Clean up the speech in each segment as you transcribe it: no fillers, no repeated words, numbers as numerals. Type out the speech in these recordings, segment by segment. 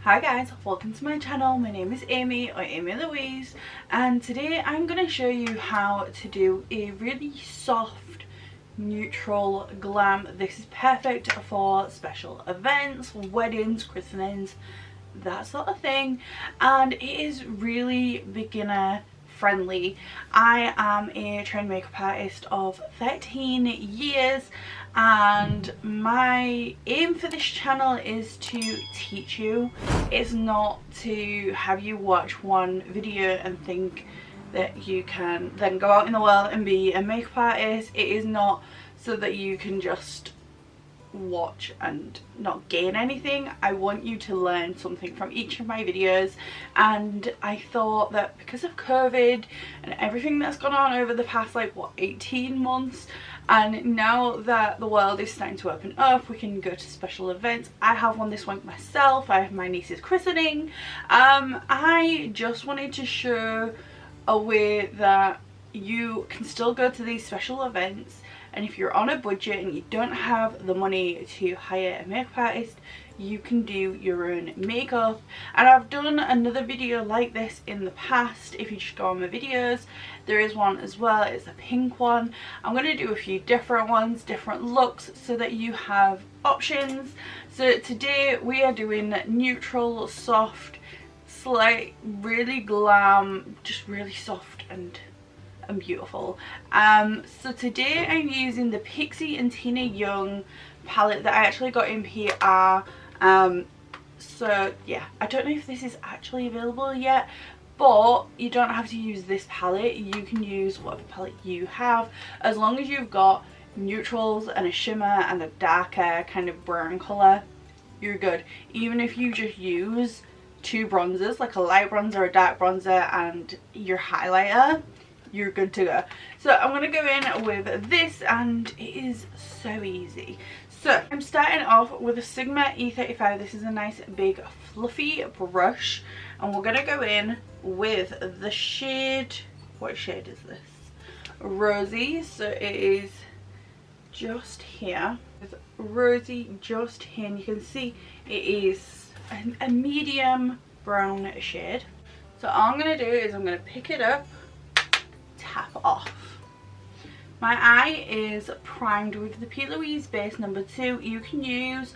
Hi guys, welcome to my channel. My name is Amy or Amylouise, and today I'm going to show you how to do a really soft neutral glam. This is perfect for special events, weddings, christenings, that sort of thing, and it is really beginner friendly. I am a trained makeup artist of 13 years and my aim for this channel is to teach you. It's not to have you watch one video and think that you can then go out in the world and be a makeup artist. It is not so that you can just watch and not gain anything. I want you to learn something from each of my videos, and I thought that because of COVID and everything that's gone on over the past 18 months, and now that the world is starting to open up, we can go to special events. I have one this week myself. I have my niece's christening. I just wanted to show a way that you can still go to these special events, and if you're on a budget and you don't have the money to hire a makeup artist, you can do your own makeup. And I've done another video like this in the past. If you just go on my videos, there is one as well. It's a pink one. I'm going to do a few different ones, different looks, so that you have options. So today we are doing neutral, soft, slight, really glam, just really soft and beautiful. So today I'm using the Pixie and Tina Young palette that I actually got in PR. So yeah, I don't know if this is actually available yet, but you don't have to use this palette. You can use whatever palette you have, as long as you've got neutrals and a shimmer and a darker kind of brown colour, you're good. Even if you just use two bronzers, like a light bronzer, a dark bronzer, and your highlighter, you're good to go. So I'm going to go in with this, and it is so easy. So I'm starting off with a Sigma E35. This is a nice big fluffy brush, and we're going to go in with the shade, what shade is this? Rosy. So it is just here. It's rosy just here, and you can see it is a medium brown shade. So all I'm going to do is I'm going to pick it up, tap off. My eye is primed with the Eyeshadow base number 2. You can use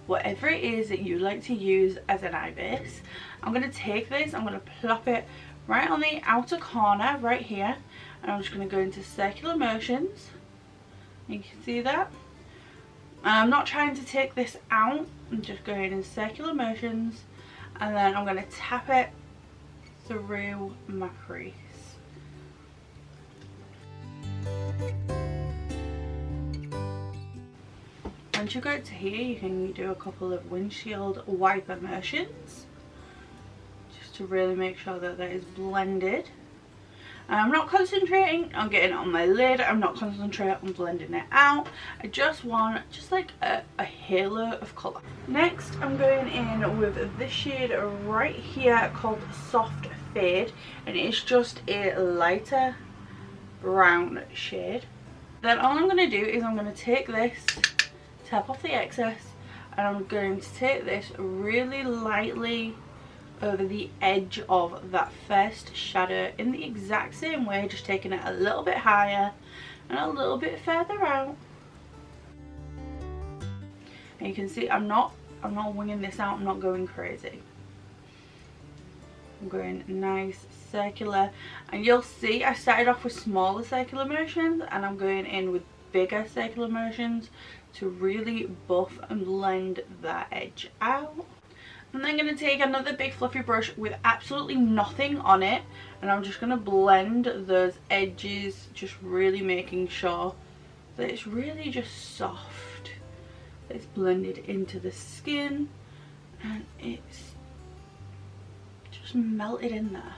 whatever it is that you like to use as an eye base. I'm going to take this, I'm going to plop it right on the outer corner right here, and I'm just going to go into circular motions. You can see that. And I'm not trying to take this out, I'm just going in circular motions, and then I'm going to tap it through my crease. Once you get to here, you can do a couple of windshield wiper motions just to really make sure that that is blended. And I'm not concentrating on getting it on my lid, I'm not concentrating on blending it out. I just want like a halo of colour. Next I'm going in with this shade right here called Soft Fade, and it's just a lighter brown shade. Then all I'm going to do is I'm going to take this, tap off the excess, and I'm going to take this really lightly over the edge of that first shadow in the exact same way, just taking it a little bit higher and a little bit further out. And you can see I'm not winging this out, I'm not going crazy. I'm going nice circular, and you'll see I started off with smaller circular motions and I'm going in with bigger circular motions to really buff and blend that edge out. And then I'm going to take another big fluffy brush with absolutely nothing on it, and I'm just going to blend those edges, just really making sure that it's really just soft, that it's blended into the skin and it's just melted in there.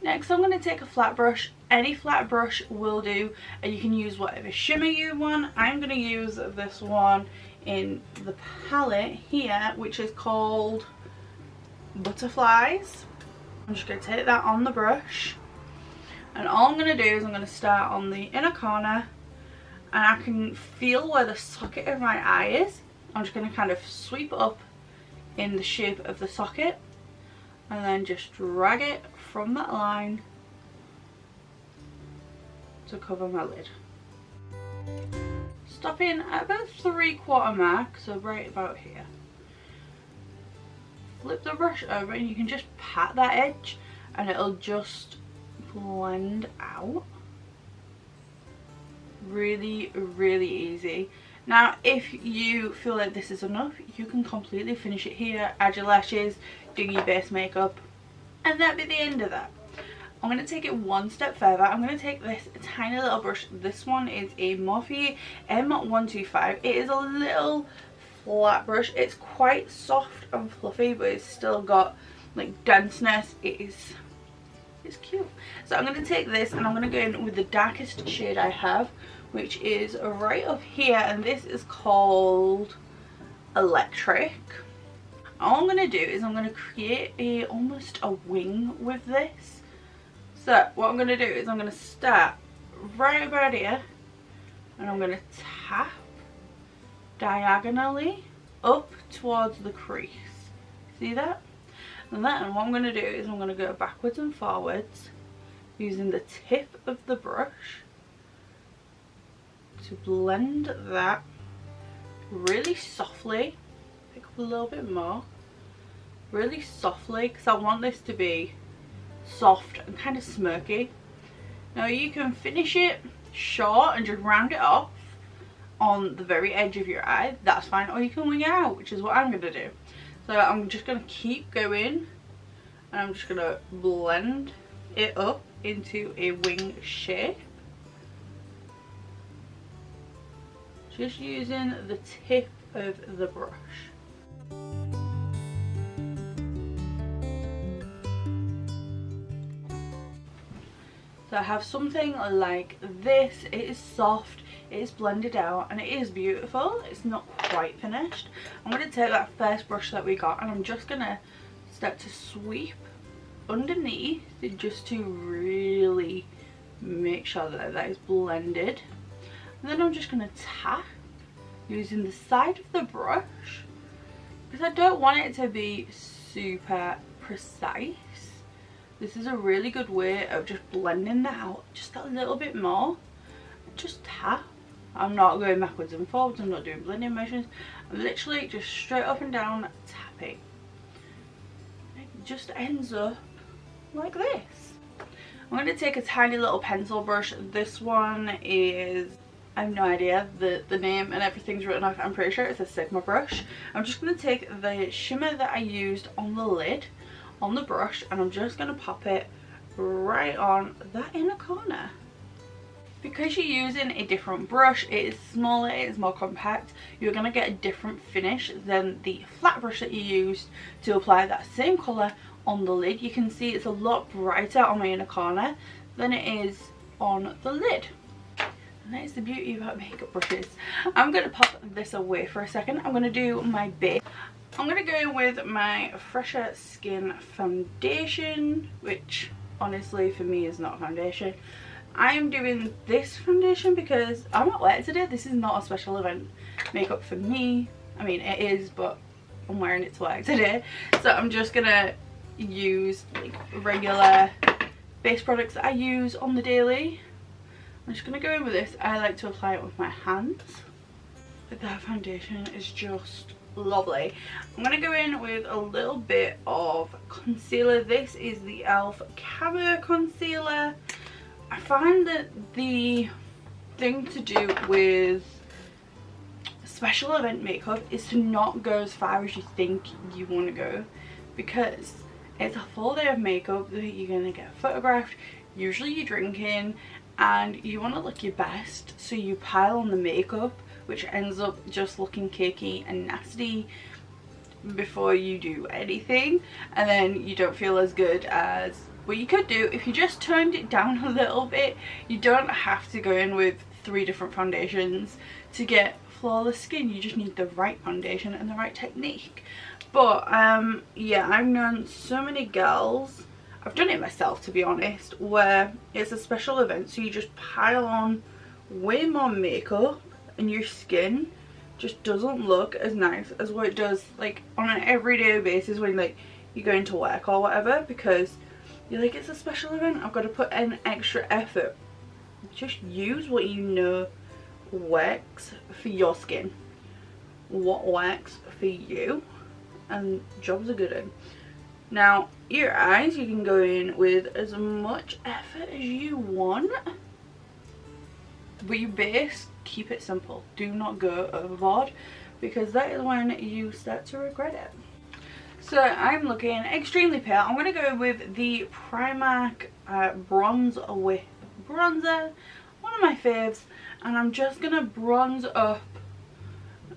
Next I'm going to take a flat brush. Any flat brush will do, and you can use whatever shimmer you want. I'm going to use this one in the palette here, which is called Butterflies. I'm just going to take that on the brush, and all I'm going to do is I'm going to start on the inner corner, and I can feel where the socket of my eye is. I'm just going to kind of sweep up in the shape of the socket, and then just drag it from that line to cover my lid. Stopping at about 3/4 mark, so right about here. Flip the brush over and you can just pat that edge and it'll just blend out. Really, really easy. Now if you feel like this is enough, you can completely finish it here, add your lashes, do your base makeup, and that'd be the end of that. I'm going to take it one step further. I'm going to take this tiny little brush. This one is a Morphe M125. It is a little flat brush. It's quite soft and fluffy, but it's still got like denseness. It's cute. So I'm going to take this and I'm going to go in with the darkest shade I have, which is right up here, and this is called Electric. All I'm going to do is I'm going to create almost a wing with this. So what I'm going to do is I'm going to start right about here and I'm going to tap diagonally up towards the crease. See that? And then what I'm going to do is I'm going to go backwards and forwards using the tip of the brush to blend that really softly. Pick up a little bit more. Really softly, because I want this to be soft and kind of smirky. Now you can finish it short and just round it off on the very edge of your eye, that's fine, or you can wing it out, which is what I'm going to do. So I'm just going to keep going and I'm just going to blend it up into a wing shape, just using the tip of the brush. So I have something like this. It is soft, it is blended out, and it is beautiful. It's not quite finished. I'm going to take that first brush that we got and I'm just going to start to sweep underneath just to really make sure that that is blended. And then I'm just going to tap using the side of the brush, because I don't want it to be super precise. This is a really good way of just blending that out just a little bit more. Just tap. I'm not going backwards and forwards, I'm not doing blending motions. I'm literally just straight up and down tapping. It just ends up like this. I'm going to take a tiny little pencil brush. This one is, I have no idea, the name and everything's written off. I'm pretty sure it's a Sigma brush. I'm just going to take the shimmer that I used on the lid on the brush and I'm just going to pop it right on that inner corner. Because you're using a different brush, it is smaller, it is more compact, you're going to get a different finish than the flat brush that you used to apply that same colour on the lid. You can see it's a lot brighter on my inner corner than it is on the lid. And that is the beauty about makeup brushes. I'm going to pop this away for a second. I'm going to do my base. I'm going to go in with my Fresher Skin foundation, which honestly for me is not foundation. I am doing this foundation because I'm at work today. This is not a special event makeup for me. I mean it is, but I'm wearing it to work today. So I'm just going to use like regular base products that I use on the daily. I'm just going to go in with this. I like to apply it with my hands. But that foundation is just lovely. I'm going to go in with a little bit of concealer. This is the e.l.f. Camo Concealer. I find that the thing to do with special event makeup is to not go as far as you think you want to go, because it's a full day of makeup that you're going to get photographed, usually you're drinking, and you want to look your best, so you pile on the makeup, which ends up just looking cakey and nasty before you do anything, and then you don't feel as good as what you could do if you just toned it down a little bit. You don't have to go in with 3 different foundations to get flawless skin. You just need the right foundation and the right technique. But yeah, I've known so many girls, I've done it myself to be honest, where it's a special event so you just pile on way more makeup and your skin just doesn't look as nice as what it does like on an everyday basis when like you go into work or whatever, because you're like, it's a special event, I've got to put in extra effort. Just use what you know works for your skin, what works for you, and jobs are good in. Now your eyes, you can go in with as much effort as you want, but your base, keep it simple. Do not go overboard, because that is when you start to regret it. So I'm looking extremely pale. I'm going to go with the Primark Bronze with Bronzer, one of my faves, and I'm just going to bronze up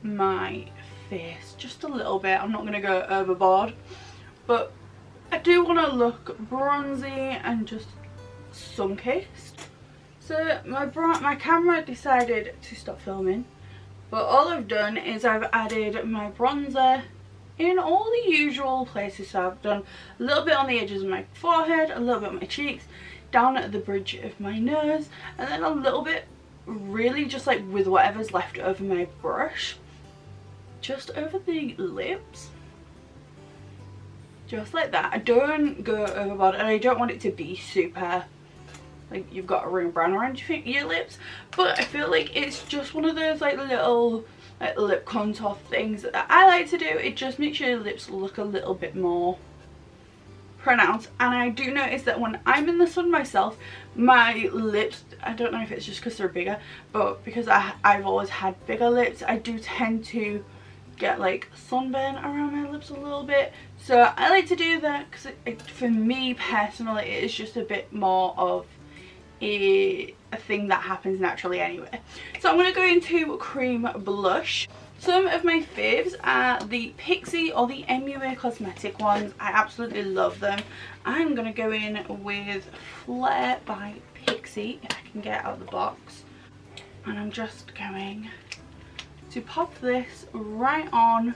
my face just a little bit. I'm not going to go overboard, but I do want to look bronzy and just sun-kissed. So my camera decided to stop filming, but all I've done is I've added my bronzer in all the usual places. So I've done a little bit on the edges of my forehead, a little bit on my cheeks, down at the bridge of my nose, and then a little bit really just like with whatever's left over my brush, just over the lips, just like that. I don't go overboard, and I don't want it to be super like you've got a ring brown around your lips, but I feel like it's just one of those like little like lip contour things that I like to do. It just makes your lips look a little bit more pronounced. And I do notice that when I'm in the sun myself, my lips, I don't know if it's just because they're bigger, but because I've always had bigger lips, I do tend to get like sunburn around my lips a little bit. So I like to do that because for me personally, it is just a bit more of a thing that happens naturally anyway. So I'm going to go into cream blush. Some of my faves are the Pixie or the MUA cosmetic ones. I absolutely love them. I'm going to go in with Flare by Pixie, if I can get it out of the box. And I'm just going to pop this right on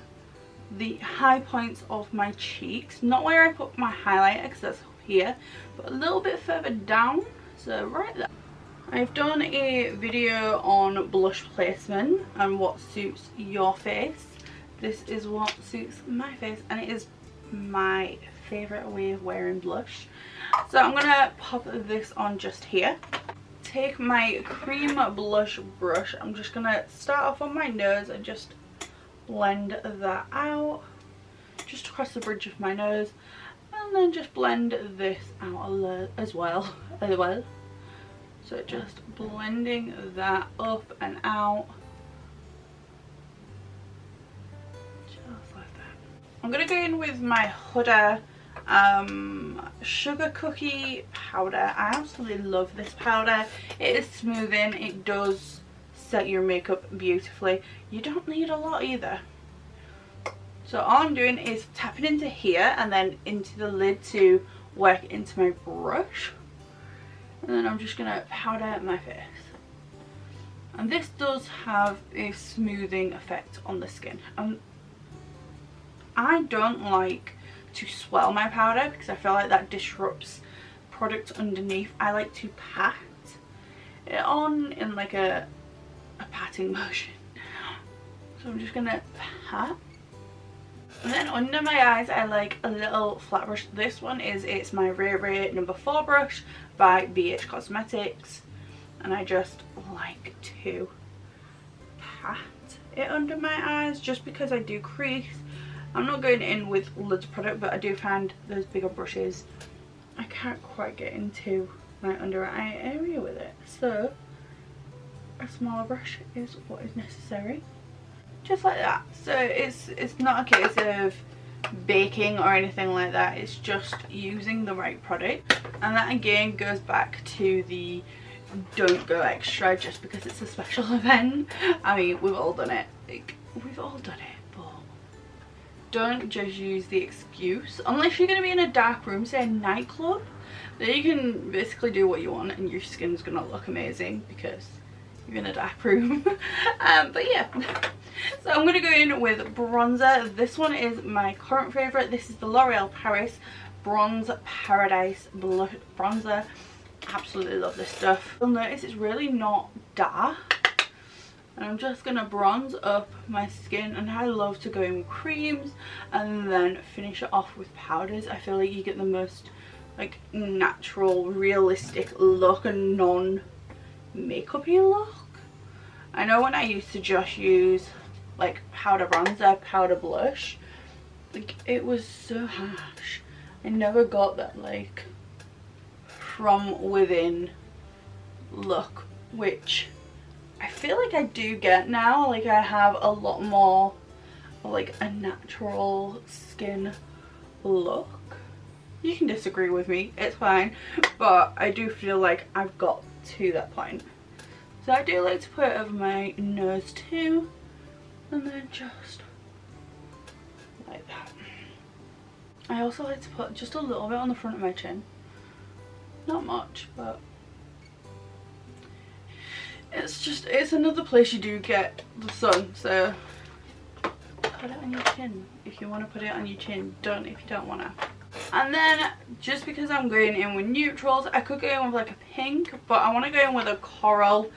the high points of my cheeks. Not where I put my highlighter, because that's here, but a little bit further down. So right there. I've done a video on blush placement and what suits your face. This is what suits my face, and it is my favourite way of wearing blush. So I'm going to pop this on just here. Take my cream blush brush. I'm just going to start off on my nose and just blend that out. Just across the bridge of my nose. And then just blend this out as well. So just blending that up and out. Just like that. I'm going to go in with my Huda Sugar Cookie powder. I absolutely love this powder. It is smoothing. It does set your makeup beautifully. You don't need a lot either. So all I'm doing is tapping into here and then into the lid to work into my brush. And then I'm just going to powder my face. And this does have a smoothing effect on the skin. I don't like to swell my powder because I feel like that disrupts product underneath. I like to pat it on in like a patting motion. So I'm just going to pat. And then under my eyes, I like a little flat brush. This one it's my Ray Ray number 4 brush by BH Cosmetics. And I just like to pat it under my eyes just because I do crease. I'm not going in with loads of product, but I do find those bigger brushes, I can't quite get into my under eye area with it. So a smaller brush is what is necessary. Just like that. So it's not a case of baking or anything like that. It's just using the right product. And that again goes back to the don't go extra just because it's a special event. I mean, we've all done it. Like, we've all done it. But don't just use the excuse. Unless you're going to be in a dark room, say a nightclub, then you can basically do what you want and your skin's going to look amazing because you're in a dark room. But yeah. So I'm going to go in with bronzer. This one is my current favourite. This is the L'Oreal Paris Bronze Paradise Bronzer. Absolutely love this stuff. You'll notice it's really not dark. and I'm just gonna bronze up my skin. And I love to go in with creams and then finish it off with powders. I feel like you get the most like natural, realistic look and non-makeup-y look. I know when I used to just use like powder bronzer, powder blush, like it was so harsh. I never got that like from within look, which I feel like I do get now. Like I have a lot more like a natural skin look. You can disagree with me, it's fine, but I do feel like I've got to that point. So I do like to put it over my nose too, and then just like that. I also like to put just a little bit on the front of my chin. Not much, but it's another place you do get the sun, so put it on your chin if you want to put it on your chin. Don't if you don't want to. And then just because I'm going in with neutrals, I could go in with like a pink, but I want to go in with a coral.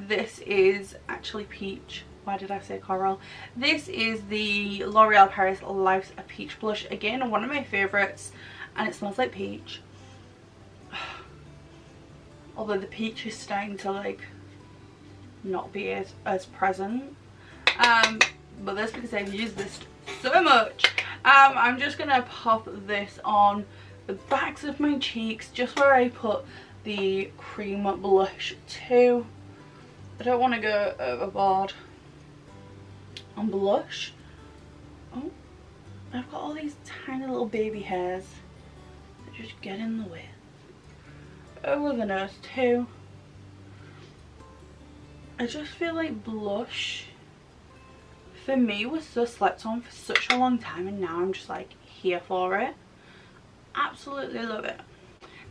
This is actually peach. Why did I say coral? This is the L'Oreal Paris Life's a Peach Blush. Again, one of my favourites, and it smells like peach. Although the peach is starting to like not be as present. But that's because I've used this so much. I'm just gonna pop this on the backs of my cheeks, just where I put the cream blush too. I don't want to go overboard on blush. Oh, I've got all these tiny little baby hairs that just get in the way. Over the nose too. I just feel like blush for me was so slept on for such a long time, and now I'm just like here for it. Absolutely love it.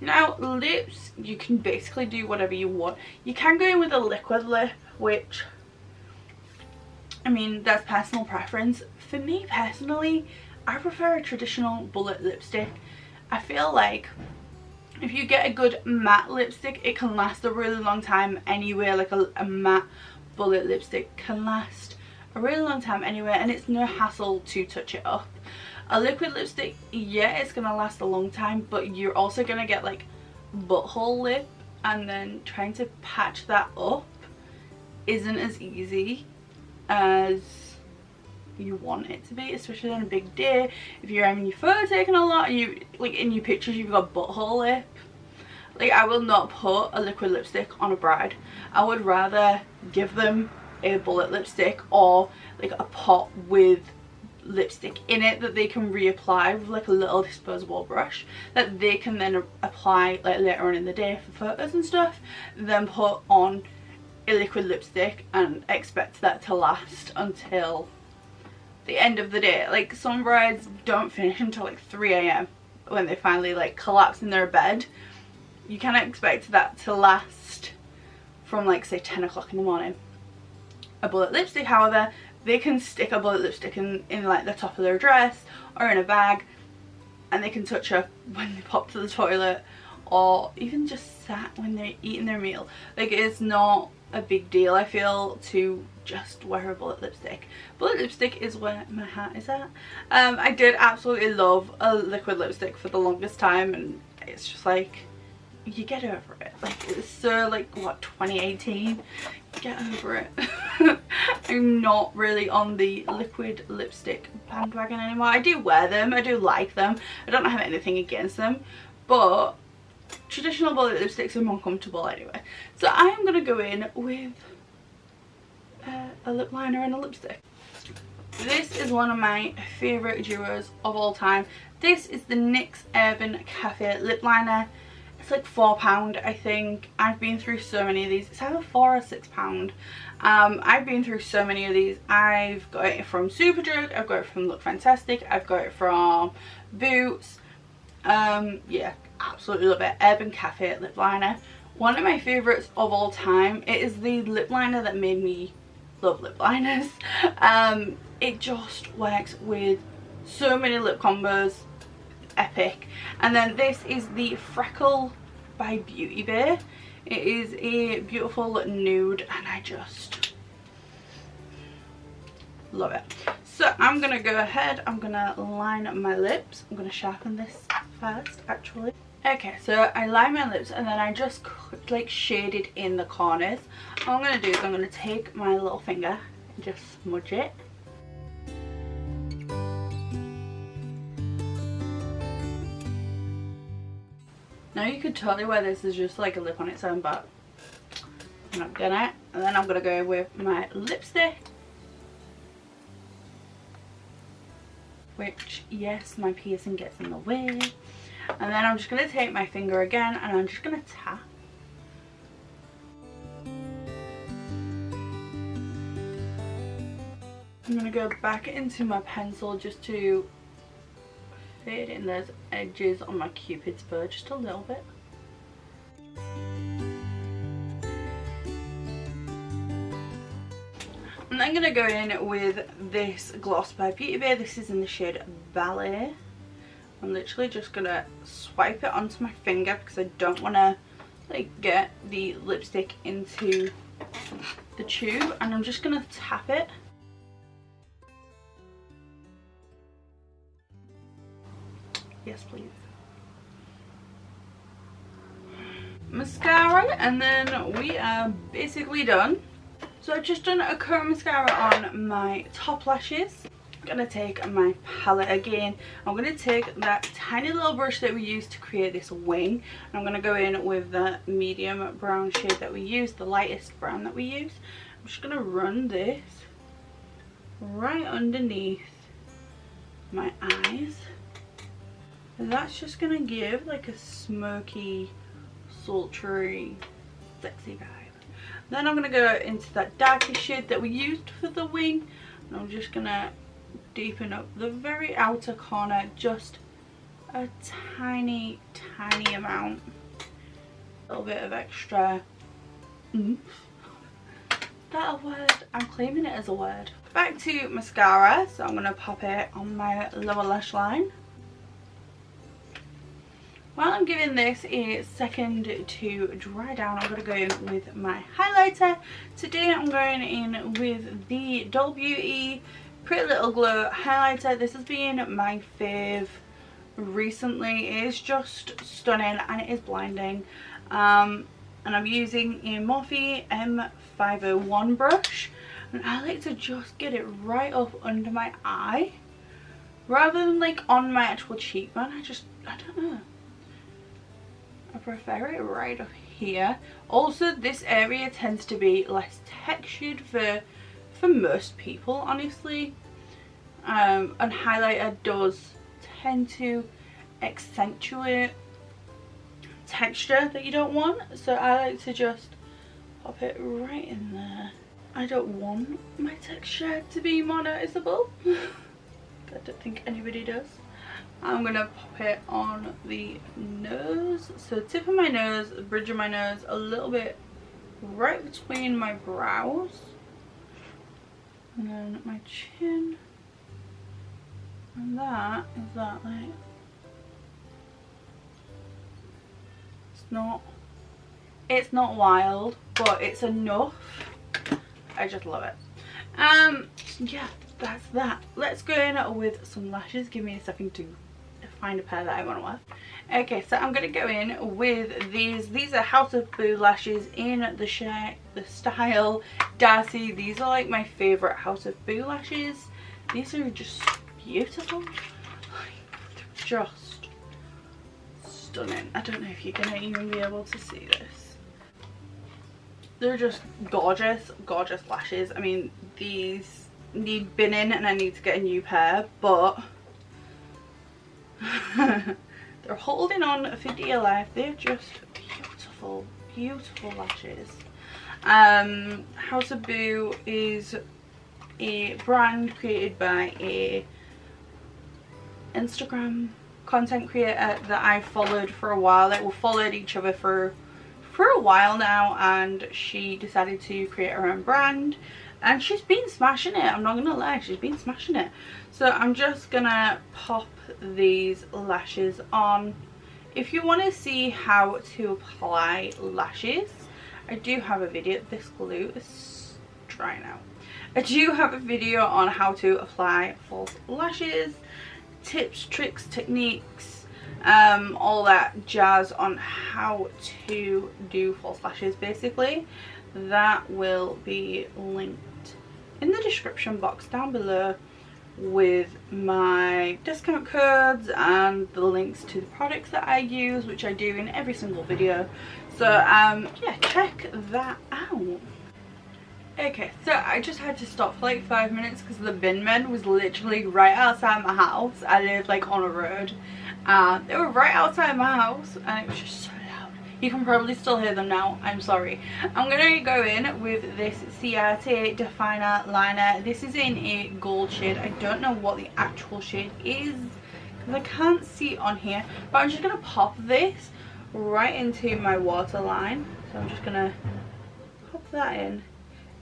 Now lips, you can basically do whatever you want. You can go in with a liquid lip, which I mean that's personal preference. For me personally, I prefer a traditional bullet lipstick. I feel like if you get a good matte lipstick, it can last a really long time anyway. Like a matte bullet lipstick can last a really long time anyway, and it's no hassle to touch it up. A liquid lipstick, yeah, it's gonna last a long time, but you're also gonna get like butthole lip, and then trying to patch that up isn't as easy as you want it to be, especially on a big day. If you're having your photo taken a lot, you like in your pictures you've got butthole lip. Like I will not put a liquid lipstick on a bride. I would rather give them a bullet lipstick or like a pot with lipstick in it that they can reapply with like a little disposable brush that they can then apply like later on in the day for photos and stuff, then put on a liquid lipstick and expect that to last until the end of the day. Like some brides don't finish until like 3 AM when they finally like collapse in their bed. You cannot expect that to last from like say 10 o'clock in the morning. A bullet lipstick, however, they can stick a bullet lipstick in like the top of their dress or in a bag, and they can touch up when they pop to the toilet, or even just sat when they're eating their meal. Like it's not a big deal, I feel, to just wear a bullet lipstick. Bullet lipstick is where my hat is at. I did absolutely love a liquid lipstick for the longest time, and it's just like you get over it. Like it's so like what, 2018, get over it. I'm not really on the liquid lipstick bandwagon anymore. I do wear them, I do like them, I don't have anything against them, but traditional bullet lipsticks are more comfortable anyway. So I am going to go in with a lip liner and a lipstick. This is one of my favourite duos of all time. This is the NYX Urban Cafe lip liner. It's like £4 I think. I've been through so many of these. It's either £4 or £6. I've been through so many of these. I've got it from Superdrug, I've got it from Look Fantastic, I've got it from Boots. Yeah, absolutely love it. Urban Cafe lip liner. One of my favourites of all time. It is the lip liner that made me love lip liners. It just works with so many lip combos. Epic. And then this is the Freckle by Beauty Bay. It is a beautiful nude, and I just love it. So I'm gonna go ahead, I'm gonna line my lips. I'm gonna sharpen this first actually. Okay, so I line my lips and then I just like shaded in the corners. All I'm gonna do is I'm gonna take my little finger and just smudge it. Now you could totally wear this as just like a lip on its own, but I'm not gonna. And then I'm gonna go with my lipstick, which, yes, my piercing gets in the way. And then I'm just gonna take my finger again and I'm just gonna tap. I'm gonna go back into my pencil just to fade in those edges on my Cupid's bow just a little bit. I'm then going to go in with this gloss by Beauty Bay. This is in the shade Ballet. I'm literally just going to swipe it onto my finger because I don't want to like get the lipstick into the tube, and I'm just going to tap it. Yes, please. Mascara, and then we are basically done. So I've just done a curl mascara on my top lashes. I'm going to take my palette again. I'm going to take that tiny little brush that we used to create this wing. And I'm going to go in with the medium brown shade that we used, the lightest brown that we used. I'm just going to run this right underneath my eyes. And that's just going to give like a smoky, sultry, sexy vibe. Then I'm going to go into that darker shade that we used for the wing. And I'm just going to deepen up the very outer corner just a tiny amount. A little bit of extra oomph. Is that a word? I'm claiming it as a word. Back to mascara. So I'm going to pop it on my lower lash line. While I'm giving this a second to dry down, I'm going to go in with my highlighter. Today I'm going in with the Doll Beauty Pretty Little Glow highlighter. This has been my fave recently. It is just stunning and it is blinding. And I'm using a Morphe M501 brush. And I like to just get it right up under my eye, rather than like on my actual cheekbone. I don't know. I prefer it right up here. Also, this area tends to be less textured for most people, honestly. And highlighter does tend to accentuate texture that you don't want. So I like to just pop it right in there. I don't want my texture to be more noticeable. I don't think anybody does. I'm going to pop it on the nose. So tip of my nose, bridge of my nose, a little bit right between my brows. And then my chin. And that is that like. It's not wild, but it's enough. I just love it. Yeah, that's that. Let's go in with some lashes. Give me a second to find a pair that I want to wear. Okay, so I'm going to go in with these. These are House of Boo lashes in the style Darcy. These are like my favourite House of Boo lashes. These are just beautiful. They're just stunning. I don't know if you're going to even be able to see this. They're just gorgeous, gorgeous lashes. I mean, these need binning and I need to get a new pair, but they're holding on for dear life. They're just beautiful, beautiful lashes. House of Boo is a brand created by a Instagram content creator that I've followed for a while. Like, we've followed each other for a while now, and she decided to create her own brand, and she's been smashing it. I'm not gonna lie, she's been smashing it. So I'm just gonna pop these lashes on. If you want to see how to apply lashes, I do have a video. This glue is dry now. I do have a video on how to apply false lashes, tips, tricks, techniques, all that jazz on how to do false lashes basically. That will be linked in the description box down below with my discount codes and the links to the products that I use, which I do in every single video. So yeah, check that out. Okay, so I just had to stop for like 5 minutes because the bin men was literally right outside my house. I live like on a road. They were right outside my house and it was just so loud. You can probably still hear them now, I'm sorry. I'm going to go in with this CRT definer liner. This is in a gold shade. I don't know what the actual shade is because I can't see it on here. But I'm just going to pop this right into my waterline. So I'm just going to pop that in.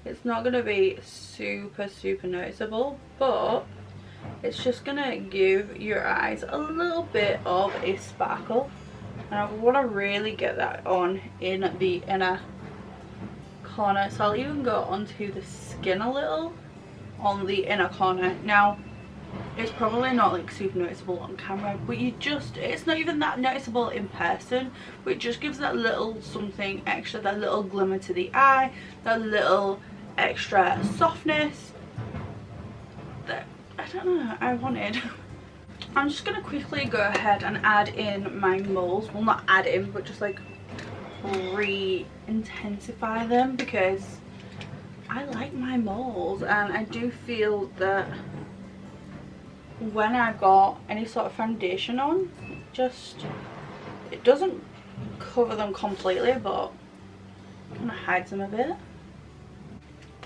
It's not going to be super noticeable, but it's just going to give your eyes a little bit of a sparkle. And I want to really get that on in the inner corner. So I'll even go onto the skin a little on the inner corner. Now, it's probably not like super noticeable on camera, but it's not even that noticeable in person, but it just gives that little something extra, that little glimmer to the eye, that little extra softness that, I don't know, I wanted. I'm just going to quickly go ahead and add in my moles. Well, not add in, but just like re-intensify them because I like my moles, and I do feel that when I've got any sort of foundation on, it doesn't cover them completely, but kind of hides them a bit.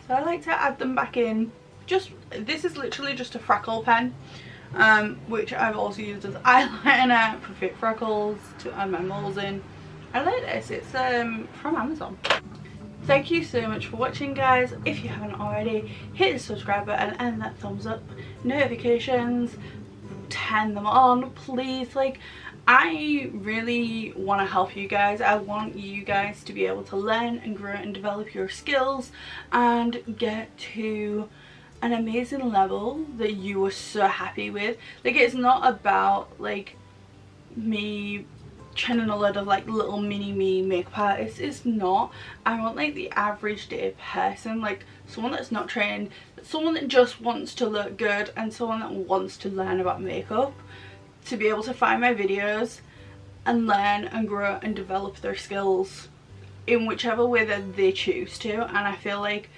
So I like to add them back in. This is literally just a freckle pen, which I've also used as eyeliner for fake freckles to add my moles in. I like this. It's from Amazon. Thank you so much for watching, guys. If you haven't already, hit the subscribe button and that thumbs up. Notifications, turn them on, please. Like, I really want to help you guys. I want you guys to be able to learn and grow and develop your skills and get to an amazing level that you are so happy with. Like, it's not about like me training a lot of like little mini me makeup artists. It's not. I want like the average day person, like someone that's not trained, someone that just wants to look good, and someone that wants to learn about makeup, to be able to find my videos and learn and grow and develop their skills in whichever way that they choose to. And I feel like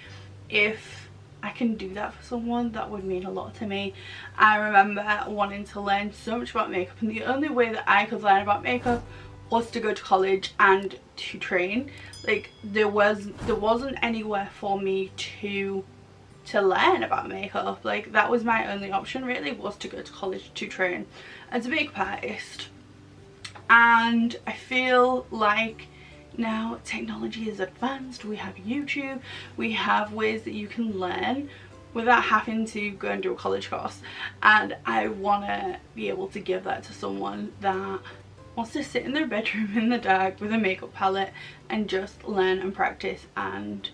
if I can do that for someone, that would mean a lot to me. I remember wanting to learn so much about makeup, and the only way that I could learn about makeup was to go to college and to train. Like, there wasn't anywhere for me to learn about makeup. Like, that was my only option really, was to go to college to train as a makeup artist. And I feel like now technology is advanced. We have YouTube, we have ways that you can learn without having to go and do a college course, and I want to be able to give that to someone that wants to sit in their bedroom in the dark with a makeup palette and just learn and practice and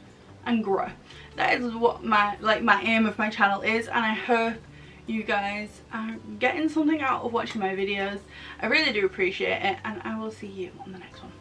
grow. That is what my aim of my channel is, and I hope you guys are getting something out of watching my videos. I really do appreciate it, and I will see you on the next one.